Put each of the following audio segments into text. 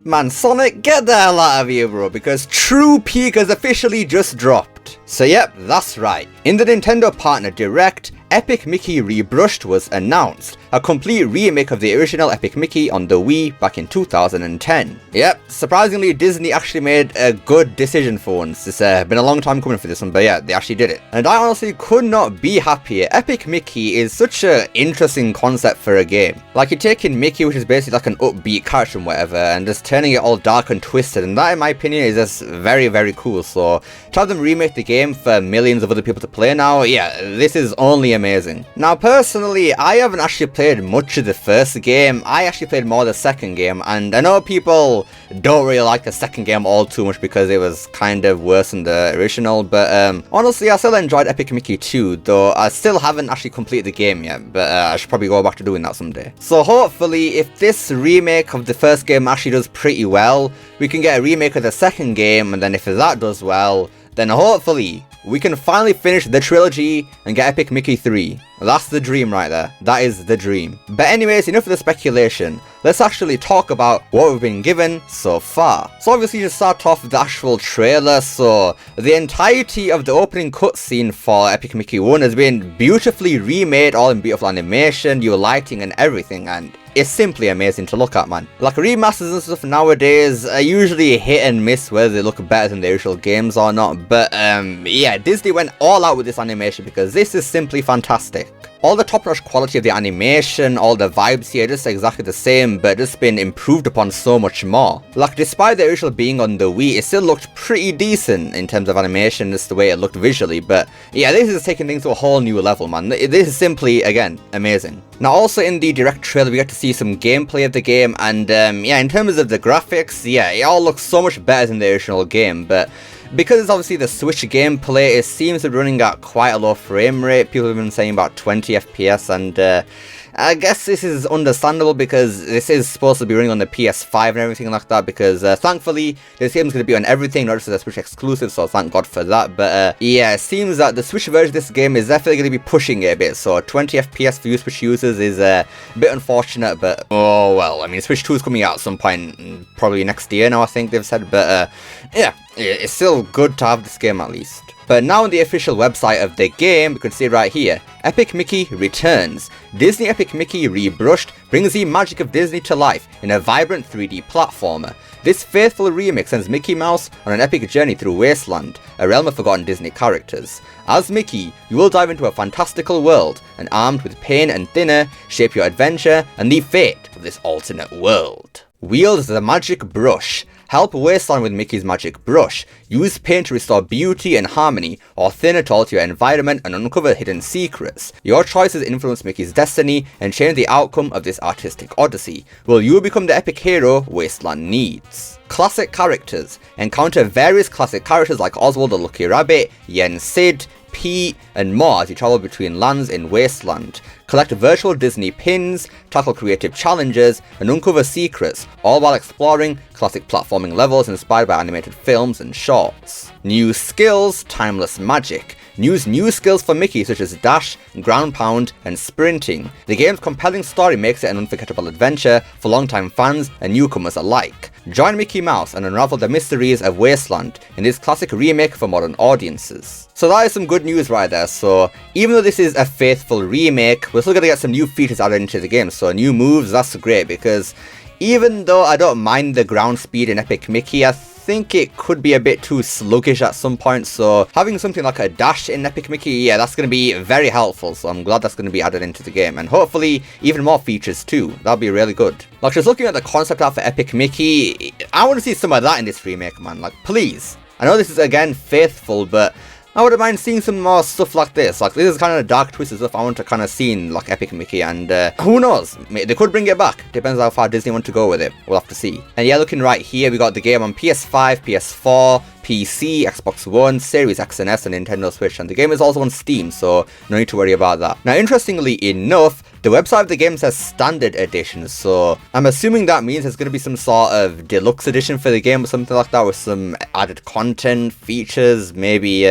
Man, Sonic, get the hell out of here, bro, because True Peak has officially just dropped. So yep, that's right. In the Nintendo Partner Direct, Epic Mickey Rebrushed was announced, a complete remake of the original Epic Mickey on the Wii back in 2010. Yep, surprisingly Disney actually made a good decision for once. It's been a long time coming for this one, but yeah, they actually did it. And I honestly could not be happier. Epic Mickey is such an interesting concept for a game. Like, you're taking Mickey, which is basically like an upbeat character and whatever, and just turning it all dark and twisted, and that in my opinion is just very, very cool. So to have them remake the game for millions of other people to play now, yeah, this is only amazing. Now personally, I haven't actually played much of the first game. I actually played more of the second game, and I know people don't really like the second game all too much because it was kind of worse than the original, but honestly I still enjoyed Epic Mickey 2, though I still haven't actually completed the game yet, but I should probably go back to doing that someday. So hopefully if this remake of the first game actually does pretty well, we can get a remake of the second game, and then if that does well, then hopefully we can finally finish the trilogy and get Epic Mickey 3. That's the dream right there. That is the dream. But anyways, enough of the speculation. Let's actually talk about what we've been given so far. So obviously to start off with the actual trailer, so the entirety of the opening cutscene for Epic Mickey 1 has been beautifully remade, all in beautiful animation, new lighting and everything, and it's simply amazing to look at, man. Like, remasters and stuff nowadays are usually hit and miss whether they look better than the original games or not, but yeah, Disney went all out with this animation because this is simply fantastic. All the top-notch quality of the animation, all the vibes here, just exactly the same, but just been improved upon so much more. Like, despite the original being on the Wii, it still looked pretty decent in terms of animation, just the way it looked visually, but yeah, this is taking things to a whole new level, man. This is simply, again, amazing. Now, also in the direct trailer, we get to see some gameplay of the game, and yeah, in terms of the graphics, yeah, it all looks so much better than the original game, but because it's obviously the Switch gameplay, it seems to be running at quite a low frame rate. People have been saying about 20 FPS, and I guess this is understandable because this is supposed to be running on the PS5 and everything like that, because thankfully this game's going to be on everything, not just a Switch exclusive, so thank God for that. But yeah, it seems that the Switch version of this game is definitely going to be pushing it a bit, so 20 FPS for you Switch users is a bit unfortunate, but oh well. I mean, Switch 2 is coming out at some point, probably next year now, I think they've said, but yeah, it's still good to have this game at least. But now on the official website of the game, we can see right here, Epic Mickey returns. Disney Epic Mickey Rebrushed brings the magic of Disney to life in a vibrant 3D platformer. This faithful remake sends Mickey Mouse on an epic journey through Wasteland, a realm of forgotten Disney characters. As Mickey, you will dive into a fantastical world, and armed with pain and thinner, shape your adventure and the fate of this alternate world. Wield the magic brush. Help Wasteland with Mickey's magic brush. Use paint to restore beauty and harmony, or thinner to alter your environment and uncover hidden secrets. Your choices influence Mickey's destiny and change the outcome of this artistic odyssey. Will you become the epic hero Wasteland needs? Classic characters. Encounter various classic characters like Oswald the Lucky Rabbit, Yen Sid, Pete, and more as you travel between lands in Wasteland. Collect virtual Disney pins, tackle creative challenges, and uncover secrets, all while exploring classic platforming levels inspired by animated films and shorts. New skills, timeless magic. Use new skills for Mickey such as dash, ground pound, and sprinting. The game's compelling story makes it an unforgettable adventure for longtime fans and newcomers alike. Join Mickey Mouse and unravel the mysteries of Wasteland in this classic remake for modern audiences. So that is some good news right there. So even though this is a faithful remake, we're still going to get some new features added into the game. So new moves, that's great, because even though I don't mind the ground speed in Epic Mickey, I think it could be a bit too sluggish at some point, so having something like a dash in Epic Mickey, yeah, that's going to be very helpful, so I'm glad that's going to be added into the game, and hopefully even more features too. That'll be really good. Like, just looking at the concept art for Epic Mickey, I want to see some of that in this remake, man. Like, please. I know this is, again, faithful, but I wouldn't mind seeing some more stuff like this. Like, this is kind of dark, twisted stuff I want to kind of see in, like, Epic Mickey, and who knows? They could bring it back. Depends how far Disney want to go with it. We'll have to see. And yeah, looking right here, we got the game on PS5, PS4, PC, Xbox One, Series X and S, and Nintendo Switch, and the game is also on Steam, so no need to worry about that. Now, interestingly enough, the website of the game says Standard Edition, so I'm assuming that means there's going to be some sort of deluxe edition for the game or something like that, with some added content, features, maybe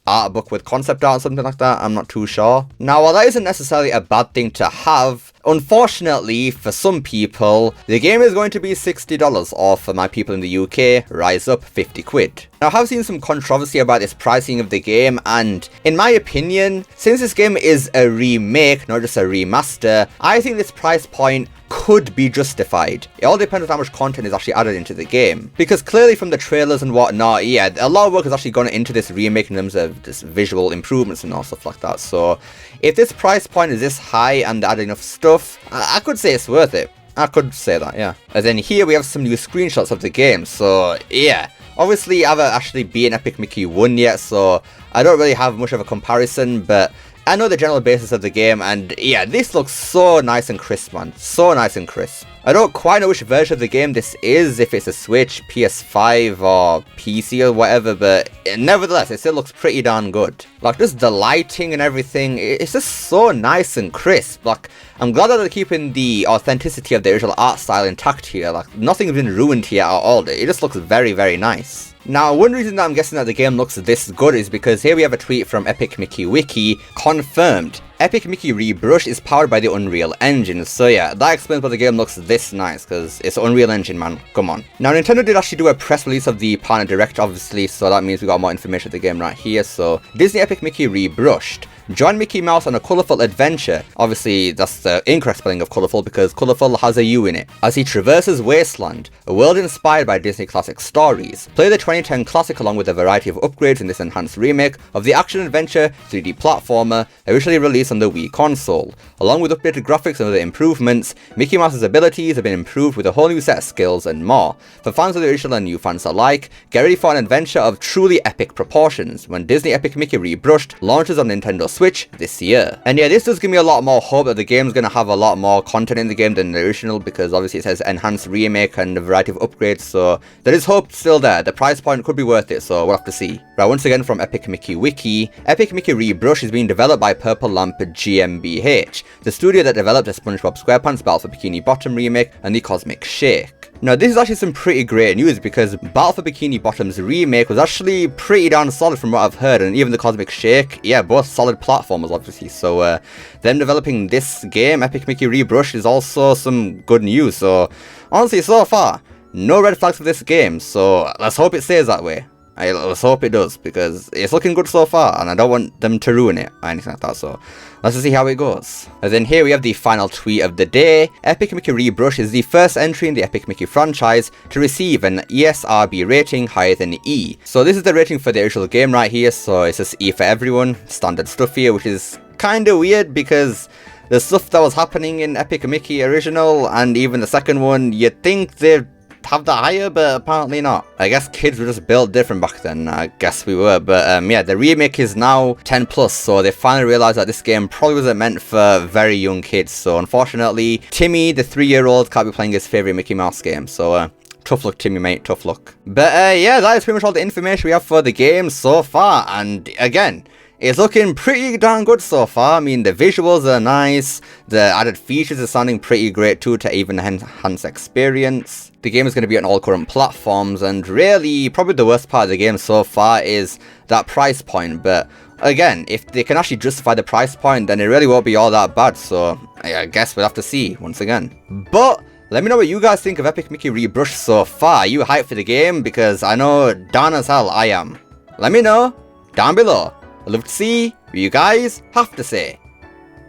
art book with concept art or something like that. I'm not too sure. Now, while that isn't necessarily a bad thing to have, unfortunately, for some people, the game is going to be $60, or for my people in the UK, rise up 50 quid. Now, I have seen some controversy about this pricing of the game, and in my opinion, since this game is a remake, not just a remaster, I think this price point could be justified. It all depends on how much content is actually added into the game. Because clearly from the trailers and whatnot, yeah, a lot of work has actually gone into this remake in terms of just visual improvements and all stuff like that. So if this price point is this high and they add enough stuff, I could say it's worth it. I could say that, yeah. And then here we have some new screenshots of the game, so yeah. Obviously, I haven't actually beaten Epic Mickey 1 yet, so I don't really have much of a comparison, but I know the general basis of the game, and yeah, this looks so nice and crisp, man. So nice and crisp. I don't quite know which version of the game this is, if it's a Switch, PS5, or PC or whatever, but nevertheless, it still looks pretty darn good. Like, just the lighting and everything, it's just so nice and crisp. Like, I'm glad that they're keeping the authenticity of the original art style intact here. Like, nothing's been ruined here at all. It just looks very, very nice. Now, one reason that I'm guessing that the game looks this good is because here we have a tweet from Epic Mickey Wiki, confirmed. Epic Mickey Rebrush is powered by the Unreal Engine, so yeah, that explains why the game looks this nice, because it's Unreal Engine, man, come on. Now, Nintendo did actually do a press release of the Partner Direct, obviously, so that means we got more information of the game right here. So, Disney Epic Mickey Rebrushed. Join Mickey Mouse on a colourful adventure. Obviously, that's the incorrect spelling of colourful because colourful has a U in it. As he traverses Wasteland, a world inspired by Disney classic stories. Play the 2010 classic along with a variety of upgrades in this enhanced remake of the action-adventure 3D platformer originally released on the Wii console. Along with updated graphics and other improvements, Mickey Mouse's abilities have been improved with a whole new set of skills and more. For fans of the original and new fans alike, get ready for an adventure of truly epic proportions when Disney Epic Mickey Rebrushed launches on Nintendo Switch this year. And yeah, this does give me a lot more hope that the game's gonna have a lot more content in the game than the original, because obviously it says enhanced remake and a variety of upgrades, so there is hope still there. The price point could be worth it, so we'll have to see. Right, once again from Epic Mickey Wiki, Epic Mickey Rebrush is being developed by Purple Lamp GmbH, the studio that developed the SpongeBob SquarePants Battle for Bikini Bottom remake and the Cosmic Shake. Now, this is actually some pretty great news because Battle for Bikini Bottom's remake was actually pretty darn solid from what I've heard, and even the Cosmic Shake, yeah, both solid platformers obviously, so them developing this game, Epic Mickey Rebrush, is also some good news. So honestly, so far, no red flags for this game, so let's hope it stays that way. Let's hope it does, because it's looking good so far, and I don't want them to ruin it or anything like that, so let's just see how it goes. And then here we have the final tweet of the day. Epic Mickey Rebrush is the first entry in the Epic Mickey franchise to receive an ESRB rating higher than E. So this is the rating for the original game right here, so it's just E for everyone, standard stuff here, which is kinda weird because the stuff that was happening in Epic Mickey original and even the second one, you'd think they'd have that higher, but apparently not. I guess kids were just built different back then. I guess we were, but yeah, the remake is now 10 plus, so they finally realized that this game probably wasn't meant for very young kids. So unfortunately, Timmy, the 3-year-old, can't be playing his favorite Mickey Mouse game. So tough luck, Timmy, mate, tough luck. But yeah, that is pretty much all the information we have for the game so far. And again, it's looking pretty darn good so far. I mean, the visuals are nice, the added features are sounding pretty great too to even enhance experience. The game is going to be on all current platforms, and really, probably the worst part of the game so far is that price point. But again, if they can actually justify the price point, then it really won't be all that bad, so I guess we'll have to see once again. But let me know what you guys think of Epic Mickey Rebrush so far. Are you hyped for the game? Because I know darn as hell I am. Let me know down below. I'd love to see what you guys have to say.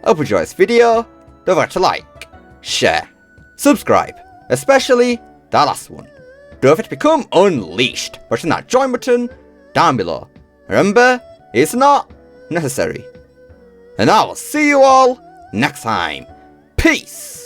Hope you enjoyed this video. Don't forget to like, share, subscribe, especially that last one. Don't forget to become unleashed. Pressing that join button down below. Remember, it's not necessary. And I will see you all next time. Peace.